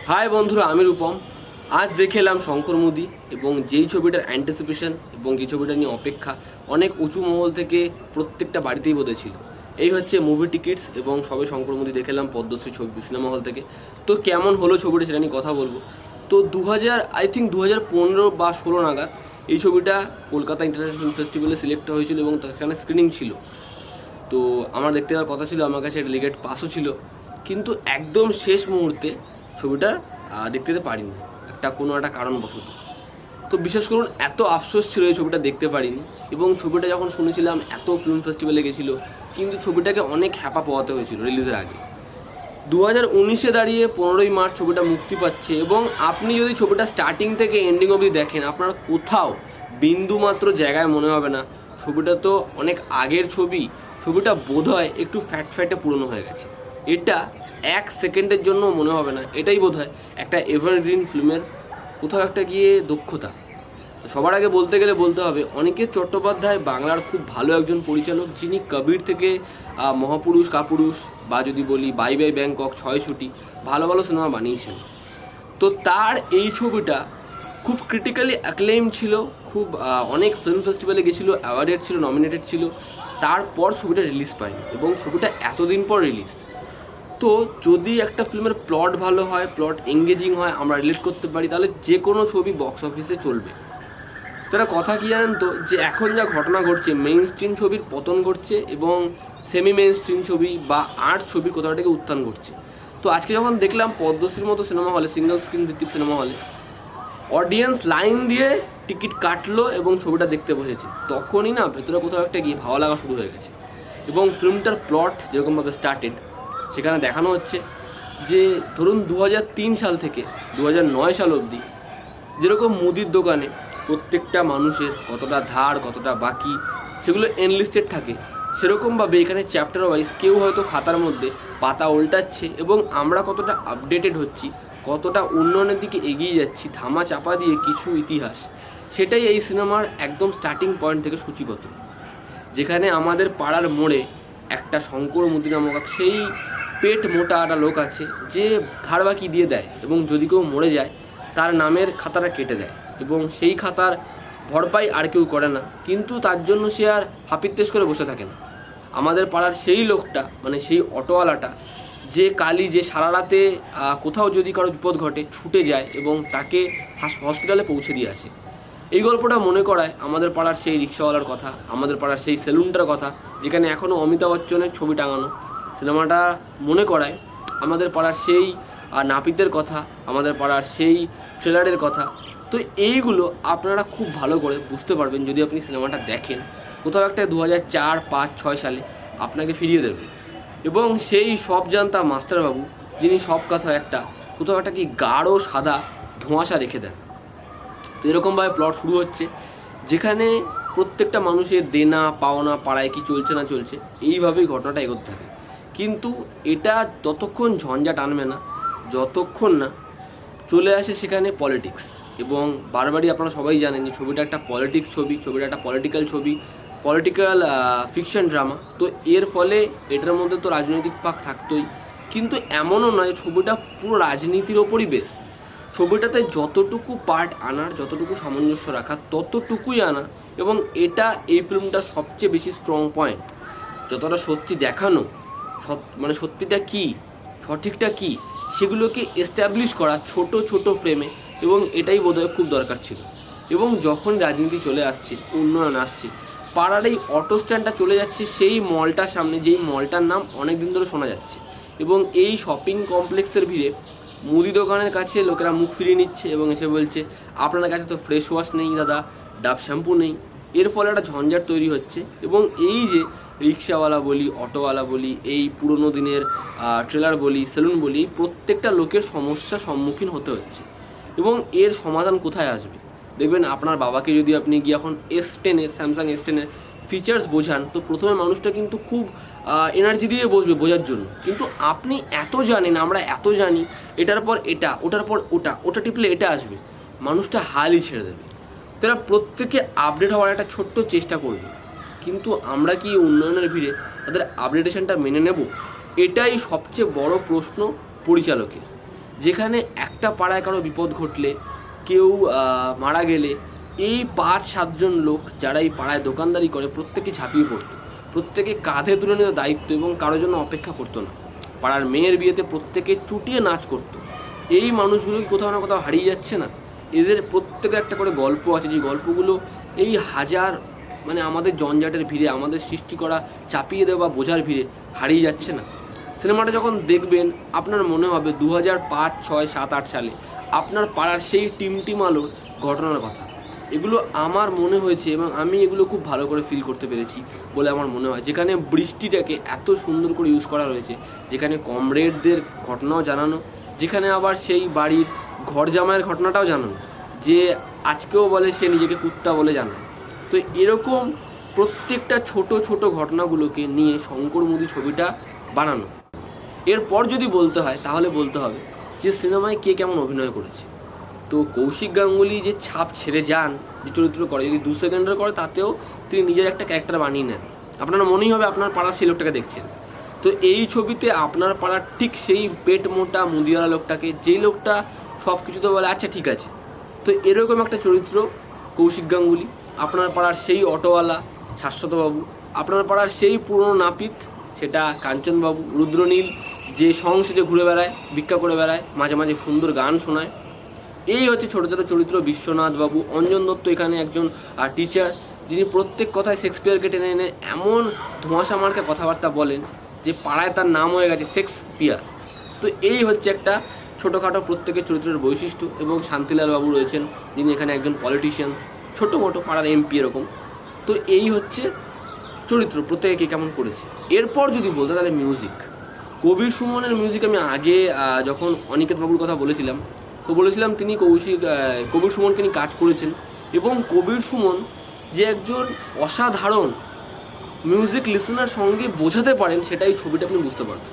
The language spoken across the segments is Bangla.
হাই বন্ধুরা, আমি রূপম। আজ দেখে এলাম শঙ্কর মুদি এবং যেই ছবিটার অ্যান্টিসিপেশন এবং যে ছবিটা নিয়ে অপেক্ষা অনেক উঁচু মহল থেকে প্রত্যেকটা বাড়িতেই বোধহয় ছিল। এই হচ্ছে মুভি টিকিটস এবং সবে শঙ্কর মুদি দেখে এলাম পদ্মশ্রী ছবি সিনেমা হল থেকে। তো কেমন হলো ছবিটা সেটা নিয়ে কথা বলবো। তো 2015 বা 16 নাগাদ এই ছবিটা কলকাতা ইন্টারন্যাশনাল ফিল্ম ফেস্টিভ্যালে সিলেক্ট হয়েছিল এবং সেখানে স্ক্রিনিং ছিল। তো আমার দেখতে যাওয়ার কথা ছিল, আমার কাছে ডেলিগেট পাসও ছিল, কিন্তু একদম শেষ মুহূর্তে ছবিটা দেখতে যেতে পারিনি কোনো একটা কারণবশত। তো বিশেষ করুন এত আফসোস ছিল এই ছবিটা দেখতে পারিনি। এবং ছবিটা যখন শুনেছিলাম এত ফিল্ম ফেস্টিভ্যালে গেছিলো, কিন্তু ছবিটাকে অনেক হ্যাপা পোহাতে হয়েছিল রিলিজের আগে। 2019-এ দাঁড়িয়ে 15ই মার্চ ছবিটা মুক্তি পাচ্ছে এবং আপনি যদি ছবিটা স্টার্টিং থেকে এন্ডিং অবধি দেখেন, আপনার কোথাও বিন্দুমাত্র জায়গায় মনে হবে না ছবিটা তো অনেক আগের ছবি, ছবিটা বোধহয় একটু ফ্যাটে পুরনো হয়ে গেছে। এটা 1 সেকেন্ডের জন্য মনে হবে না। এটাই বোধহয় একটা এভারগ্রিন ফিল্মের কোথাও একটা গিয়ে দক্ষতা। সবার আগে বলতে গেলে বলতে হবে অনিকেত চট্টোপাধ্যায় বাংলার খুব ভালো একজন পরিচালক, যিনি কবির থেকে মহাপুরুষ, কাপুরুষ বা যদি বলি বাই বাই ব্যাংকক, ছয়ছুটি ভালো ভালো সিনেমা বানিয়েছেন। তো তার এই ছবিটা খুব ক্রিটিক্যালি অ্যাক্লেইম ছিল, খুব অনেক ফিল্ম ফেস্টিভ্যালে গেছিলো, অ্যাওয়ার্ডেড ছিল, নমিনেটেড ছিল। তারপর ছবিটা রিলিজ পায়নি এবং ছবিটা এতদিন পর রিলিজ। তো যদি একটা ফিল্মের প্লট ভালো হয়, প্লট এঙ্গেজিং হয়, আমরা রিলেট করতে পারি, তাহলে যে কোনো ছবি বক্স অফিসে চলবে। তো একটা কথা কি জানেন তো, যে এখন যা ঘটনা ঘটছে, মেইন স্ট্রিম ছবির পতন ঘটছে এবং সেমি মেইন স্ট্রিম ছবি বা আর্ট ছবির কোথাওটাকে উত্থান ঘটছে। তো আজকে যখন দেখলাম পদ্মশ্রীর মতো সিনেমা হলে, সিঙ্গেল স্ক্রিন ভিত্তিক সিনেমা হলে, অডিয়েন্স লাইন দিয়ে টিকিট কাটলো এবং ছবিটা দেখতে বসেছে, তখনই না ভেতরে কোথাও একটা গিয়ে ভালো লাগা শুরু হয়ে গেছে। এবং ফিল্মটার প্লট যেরকমভাবে স্টার্টেড, সেখানে দেখানো হচ্ছে যে ধরুন 2003 সাল থেকে 2009 সাল অবধি যেরকম মুদির দোকানে প্রত্যেকটা মানুষের কতটা ধার, কতটা বাকি, সেগুলো এনলিস্টেড থাকে, সেরকমভাবে এখানে চ্যাপ্টার ওয়াইজ কেউ হয়তো খাতার মধ্যে পাতা উল্টাচ্ছে এবং আমরা কতটা আপডেটেড হচ্ছি, কতটা উন্নয়নের দিকে এগিয়ে যাচ্ছি ধামা চাপা দিয়ে কিছু ইতিহাস, সেটাই এই সিনেমার একদম স্টার্টিং পয়েন্ট থেকে সূচিপত্র। যেখানে আমাদের পাড়ার মোড়ে একটা শঙ্কর মুদি নামক সেই পেট মোটা একটা লোক আছে, যে ধার বাকি দিয়ে দেয় এবং যদি কেউ মরে যায় তার নামের খাতাটা কেটে দেয় এবং সেই খাতার ভরপাই আর কেউ করে না, কিন্তু তার জন্য সে আর হাপিত্তেশ করে বসে থাকে না। আমাদের পাড়ার সেই লোকটা, মানে সেই অটোওয়ালাটা, যে সারা রাতে কোথাও যদি কারো বিপদ ঘটে ছুটে যায় এবং তাকে হসপিটালে পৌঁছে দিয়ে আসে। এই গল্পটা মনে করায় আমাদের পাড়ার সেই রিক্সাওয়ালার কথা, আমাদের পাড়ার সেই সেলুনটার কথা, যেখানে এখনও অমিতাভ বচ্চনের ছবি টাঙানো। সিনেমাটা মনে করায় আমাদের পাড়ার সেই নাপিতের কথা, আমাদের পাড়ার সেই ট্রেলারের কথা। তো এইগুলো আপনারা খুব ভালো করে বুঝতে পারবেন যদি আপনি সিনেমাটা দেখেন। কোথাও একটা 2004, 5, 6 সালে আপনাকে ফিরিয়ে দেবে। এবং সেই সব জানতা মাস্টারবাবু, যিনি সব কথা একটা কোথাও একটা কি গাঢ় সাদা ধোঁয়াশা রেখে দেন। তো এরকমভাবে প্লট শুরু হচ্ছে, যেখানে প্রত্যেকটা মানুষের দেনা পাওনা, পাড়ায় কি চলছে না চলছে, এইভাবেই ঘটনাটা এগোতে থাকে। কিন্তু এটা ততক্ষণ ঝঞ্ঝাট আনবে না যতক্ষণ না চলে আসে সেখানে পলিটিক্স। এবং বারবারই আপনারা সবাই জানেন যে ছবিটা একটা পলিটিক্স ছবি, ছবিটা একটা পলিটিক্যাল ছবি, পলিটিক্যাল ফিকশন ড্রামা। তো এর ফলে এটার মধ্যে তো রাজনৈতিক পাক থাকতোই, কিন্তু এমনও নয় ছবিটা পুরো রাজনীতির ওপরই বেশ। ছবিটাতে যতটুকু পার্ট আনার, যতটুকু সামঞ্জস্য রাখা, ততটুকুই আনা। এবং এটা এই ফিল্মটার সবচেয়ে বেশি স্ট্রং পয়েন্ট। যতটা সত্যি দেখানো, মানে সত্যিটা কী, সঠিকটা কী, সেগুলোকে এস্টাবলিশ করা ছোট ছোট ফ্রেমে, এবং এটাই বোধহয় খুব দরকার ছিল। এবং যখন রাজনীতি চলে আসছে, উন্নয়ন আসছে, পাড়ার এই অটো স্ট্যান্ডটা চলে যাচ্ছে সেই মলটার সামনে, যেই মলটার নাম অনেক দিন ধরে শোনা যাচ্ছে। এবং এই শপিং কমপ্লেক্সের ভিড়ে মুদি দোকানের কাছে লোকেরা মুখ ফিরিয়ে নিচ্ছে এবং এসে বলছে, আপনার কাছে তো ফ্রেশ ওয়াশ নেই দাদা, ডাব শ্যাম্পু নেই। এর ফলে একটা ঝঞ্ঝাট তৈরি হচ্ছে। এবং এই যে রিক্সাওয়ালা বলি, অটোওয়ালা বলি, এই পুরনো দিনের ট্রেলার বলি, সেলুন বলি, প্রত্যেকটা লোকের সমস্যার সম্মুখীন হতে হচ্ছে। এবং এর সমাধান কোথায় আসবে? দেখবেন আপনার বাবাকে যদি আপনি গিয়ে এখন S10-এর, স্যামসাং S10-এর ফিচার্স বোঝান, তো প্রথমে মানুষটা কিন্তু খুব এনার্জি দিয়ে বসবে বোঝার জন্য। কিন্তু আপনি এত জানেন, আমরা এত জানি, এটার পর এটা, ওটার পর ওটা, ওটা টিপলে এটা আসবে, মানুষটা হালই ছেড়ে দেবে। তারা প্রত্যেকে আপডেট হওয়ার একটা ছোট্ট চেষ্টা করবে, কিন্তু আমরা কি উন্নয়নের ভিড়ে তাদের আপডেটেশনটা মেনে নেব? এটাই সবচেয়ে বড় প্রশ্ন পরিচালকের, যেখানে একটা পাড়ায় কারো বিপদ ঘটলে, কেউ মারা গেলে এই 5-7 জন লোক যারা এই পাড়ায় দোকানদারি করে প্রত্যেকে ঝাঁপিয়ে পড়তো, প্রত্যেকে কাঁধে তুলে নিত দায়িত্ব এবং কারোর জন্য অপেক্ষা করতো না। পাড়ার মেয়ের বিয়েতে প্রত্যেকে চুটিয়ে নাচ করতো। এই মানুষগুলো কি কোথাও না কোথাও হারিয়ে যাচ্ছে না? এদের প্রত্যেকের একটা করে গল্প আছে, যে গল্পগুলো এই হাজার আমাদের জঞ্জাটের ভিড়ে, আমাদের সৃষ্টি করা চাপিয়ে দেওয়া বোঝার ভিড়ে হারিয়ে যাচ্ছে না? সিনেমাটা যখন দেখবেন আপনার মনে হবে 2005, 6, 7, 8 সালে আপনার পাড়ার সেই টিমটিম আলোর ঘটনার কথা। এগুলো আমার মনে হয়েছে এবং আমি এগুলো খুব ভালো করে ফিল করতে পেরেছি বলে আমার মনে হয়। যেখানে বৃষ্টিটাকে এত সুন্দর করে ইউজ করা হয়েছে, যেখানে কমরেডদের ঘটনাও জানানো, যেখানে আবার সেই বাড়ির ঘর জামাইয়ের ঘটনাটাও জানানো, যে আজকেও বলে সে নিজেকে কুত্তা বলে জানায়। তো এরকম প্রত্যেকটা ছোট ছোট ঘটনাগুলোকে নিয়ে শঙ্কর মুদি ছবিটা বানানো। এরপর যদি বলতে হয় তাহলে বলতে হবে যে সিনেমায় কে কেমন অভিনয় করেছে। তো কৌশিক গাঙ্গুলি যে ছাপ ছেড়ে যান, যে চরিত্র করে, যদি 2 সেকেন্ডের করে তাতেও তিনি নিজের একটা ক্যারেক্টার বানিয়ে নেন। আপনার মনেই হবে আপনার পাড়ার সেই লোকটাকে দেখছেন। তো এই ছবিতে আপনার পাড়ার ঠিক সেই পেট মোটা মুদিওয়ালা লোকটাকে, যেই লোকটা সব কিছুতে বলে আচ্ছা ঠিক আছে, তো এরকম একটা চরিত্র কৌশিক গাঙ্গুলি। আপনার পাড়ার সেই অটোওয়ালা শাশ্বতবাবু, আপনার পাড়ার সেই পুরনো নাপিত সেটা কাঞ্চনবাবু, রুদ্রনীল যে সংসেজে ঘুরে বেড়ায়, ভিক্ষা করে বেড়ায়, মাঝে মাঝে সুন্দর গান শোনায়। এই হচ্ছে ছোটো ছোটো চরিত্র। বিশ্বনাথ বাবু, অঞ্জন দত্ত এখানে একজন টিচার, যিনি প্রত্যেক কথায় শেক্সপিয়ারকে টেনে এনে এমন ধোঁয়াশা মার্কা কথাবার্তা বলেন যে পাড়ায় তার নাম হয়ে গেছে শেক্সপিয়ার। তো এই হচ্ছে একটা ছোটোখাটো প্রত্যেকের চরিত্রের বৈশিষ্ট্য। এবং শান্তিলাল বাবু রয়েছেন, যিনি এখানে একজন পলিটিশিয়ানস, ছোটো মোটো পাড়ার এমপি এরকম। তো এই হচ্ছে চরিত্র, প্রত্যেকে কে কেমন করেছে। এরপর যদি বলতে তাহলে মিউজিক, কবির সুমনের মিউজিক। আমি আগে যখন অনিকেত বাবুর কথা বলেছিলাম, তো বলেছিলাম তিনি কবির সুমনকে নিয়ে কাজ করেছেন, এবং কবির সুমন যে একজন অসাধারণ মিউজিক লিসেনার সঙ্গে বোঝাতে পারেন, সেটাই ছবিটা আপনি বুঝতে পারবেন।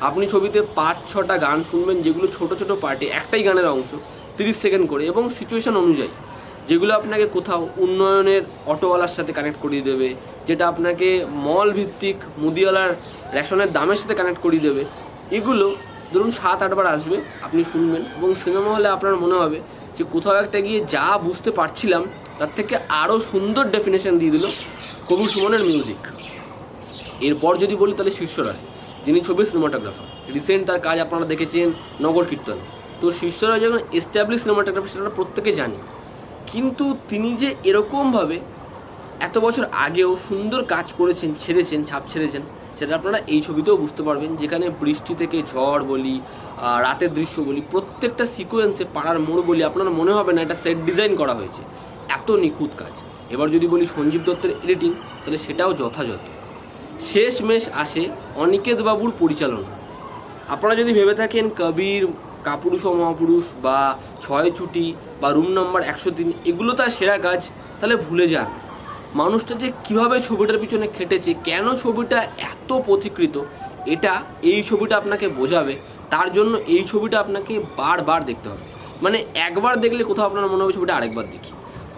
আপনি ছবিতে 5-6টা গান শুনবেন, যেগুলো ছোট ছোট পার্টে, একটাই গানের অংশ 30 সেকেন্ড করে, এবং সিচুয়েশান অনুযায়ী, যেগুলো আপনাকে কোথাও উন্নয়নের অটোওয়ালার সাথে কানেক্ট করিয়ে দেবে, যেটা আপনাকে মল ভিত্তিক মুদিওয়ালার রেশনের দামের সাথে কানেক্ট করিয়ে দেবে। এগুলো ধরুন 7-8 বার আসবে, আপনি শুনবেন, এবং সিনেমা হলে আপনার মনে হবে যে কোথাও একটা গিয়ে যা বুঝতে পারছিলাম তার থেকে আরও সুন্দর ডেফিনেশন দিয়ে দিল কবির সুমনের মিউজিক। এরপর যদি বলি তাহলে শীর্ষ রায়, যিনি ছবির সিনেমাটোগ্রাফার। রিসেন্ট তার কাজ আপনারা দেখেছেন নগর কীর্তনে। তো শীর্ষ রায় যখন এস্টাবলিশ সিনেমাটোগ্রাফার সেটা প্রত্যেকে জানি, কিন্তু তিনি যে এরকমভাবে এত বছর আগেও সুন্দর কাজ করেছেন, ছেড়েছেন, ছাপ ছেড়েছেন, সেটা আপনারা এই ছবিতেও বুঝতে পারবেন। যেখানে বৃষ্টি থেকে ঝড় বলি, রাতের দৃশ্য বলি, প্রত্যেকটা সিকোয়েন্সে পাড়ার মোড় বলি, আপনার মনে হবে না এটা সেট ডিজাইন করা হয়েছে, এত নিখুঁত কাজ। এবার যদি বলি সঞ্জীব দত্তের এডিটিং, তাহলে সেটাও যথাযথ। শেষমেশ আসে অনিকেত বাবুর পরিচালনা। আপনারা যদি ভেবে থাকেন কবির, কাপুরুষ ও মহাপুরুষ বা ছয় ছুটি বা রুম নাম্বার 103 এগুলো তার সেরা কাজ, তাহলে ভুলে যান। মানুষটা যে কীভাবে ছবিটার পিছনে খেটেছে, কেন ছবিটা এত পথিকৃত, এটা এই ছবিটা আপনাকে বোঝাবে। তার জন্য এই ছবিটা আপনাকে বারবার দেখতে হবে। একবার দেখলে কোথাও আপনার মনে হবে ছবিটা আরেকবার দেখি।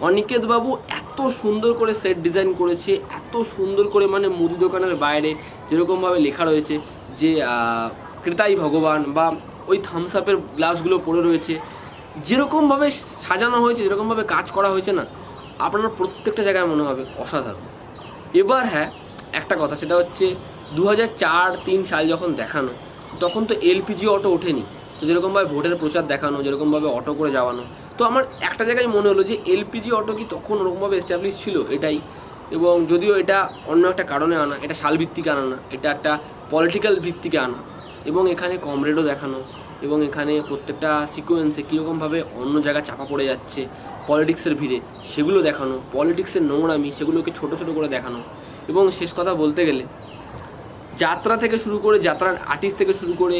অনিকেত বাবু এত সুন্দর করে সেট ডিজাইন করেছে, এত সুন্দর করে মুদি দোকানের বাইরে যেরকমভাবে লেখা রয়েছে যে ক্রেতাই ভগবান, বা ওই থামস আপের গ্লাসগুলো পড়ে রয়েছে, যেরকমভাবে সাজানো হয়েছে, যেরকমভাবে কাজ করা হয়েছে না, আপনার প্রত্যেকটা জায়গায় মনে হবে অসাধারণ। এবার হ্যাঁ, একটা কথা, সেটা হচ্ছে 2004-3 সাল যখন দেখানো, তখন তো এলপিজি অটো ওঠেনি। তো যেরকমভাবে ভোটের প্রচার দেখানো, যেরকমভাবে অটো করে যাওয়ানো, তো আমার একটা জায়গায় মনে হলো যে এলপিজি অটো কি তখন ওরকমভাবে এস্টাবলিশ ছিল, এটাই। এবং যদিও এটা অন্য একটা কারণে আনা, এটা সালভিত্তিকে আনা না, এটা একটা পলিটিক্যাল ভিত্তিকে আনা। এবং এখানে কমরেডও দেখানো, এবং এখানে প্রত্যেকটা সিকোয়েন্সে কীরকমভাবে অন্য জায়গায় চাপা পড়ে যাচ্ছে পলিটিক্সের ভিড়ে, সেগুলো দেখানো, পলিটিক্সের নোংরামি, সেগুলোকে ছোটো ছোটো করে দেখানো। এবং শেষ কথা বলতে গেলে, যাত্রা থেকে শুরু করে, যাত্রার আর্টিস্ট থেকে শুরু করে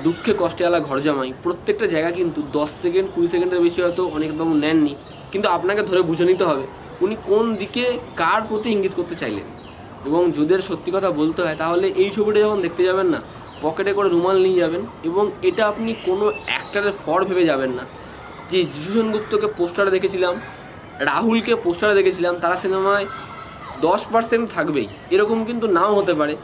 দুঃখে কষ্টে আলা ঘর জামাই, প্রত্যেকটা জায়গা কিন্তু 10 সেকেন্ড 20 সেকেন্ডের বেশি হয়তো অনেকবাবু নেননি, কিন্তু আপনাকে ধরে বুঝে নিতে হবে উনি কোন দিকে কার প্রতি ইঙ্গিত করতে চাইলেন। এবং যদি সত্যি কথা বলতে হয়, তাহলে এই ছবিটা যখন দেখতে যাবেন না, পকেটে করে রুমাল নিয়ে যাবেন, এবং এটা আপনি কোনো অ্যাক্টারের ফর ভেবে যাবেন না। যে যিশু সেনগুপ্তকে পোস্টারে দেখেছিলাম, রাহুলকে পোস্টারে দেখেছিলাম, তারা সিনেমায় 10% থাকবেই, এরকম কিন্তু নাও হতে পারে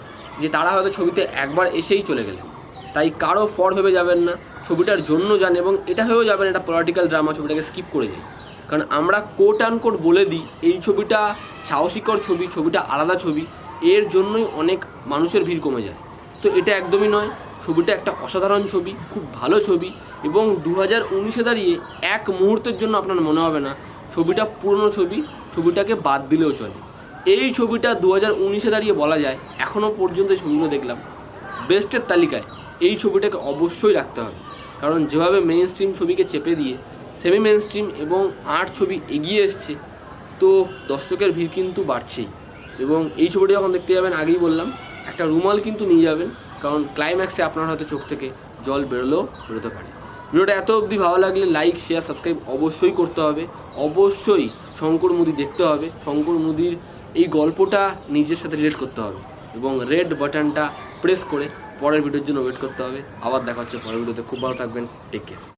যে তারা হয়তো ছবিতে একবার এসেই চলে গেলেন। তাই কারো ফর ভেবে যাবেন না, ছবিটার জন্য যান, এবং এটা হয়েও যাবেন এটা পলিটিক্যাল ড্রামা, ছবিটাকে স্কিপ করে যাই। কারণ আমরা কোট আন কোট বলে দিই এই ছবিটা সাহসীকর ছবি, ছবিটা আলাদা ছবি, এর জন্যই অনেক মানুষের ভিড় কমে যায়। তো এটা একদমই নয়। ছবিটা একটা অসাধারণ ছবি, খুব ভালো ছবি, এবং 2019-এ দাঁড়িয়ে এক মুহূর্তের জন্য আপনার মনে হবে না ছবিটা পুরনো ছবি, ছবিটাকে বাদ দিলেও চলে। এই ছবিটা 2019-এ দাঁড়িয়ে বলা যায় এখনও পর্যন্ত এই ছবিগুলো দেখলাম বেস্টের তালিকায় এই ছবিটাকে অবশ্যই রাখতে হবে। কারণ যেভাবে মেইন স্ট্রিম ছবিকে চেপে দিয়ে সেমি মেইন স্ট্রিম এবং আর্ট ছবি এগিয়ে এসছে, তো দর্শকের ভিড় কিন্তু বাড়ছেই। এবং এই ছবিটা যখন দেখতে যাবেন, আগেই বললাম একটা রুমাল কিন্তু নিয়ে যাবেন, কারণ ক্লাইম্যাক্সে আপনার হয়তো চোখ থেকে জল বেরোতে পারে। ভিডিওটা এত অবধি ভালো লাগলে লাইক, শেয়ার, সাবস্ক্রাইব অবশ্যই করতে হবে। অবশ্যই শঙ্কর মুদি দেখতে হবে। শঙ্কর মুদির এই গল্পটা নিজের সাথে রিলেট করতে হবে, এবং রেড বাটনটা প্রেস করে পরের ভিডিওর জন্য ওয়েট করতে হবে। আবার দেখা হচ্ছে পরের ভিডিওতে। খুব ভালো থাকবেন, টেক কেয়ার।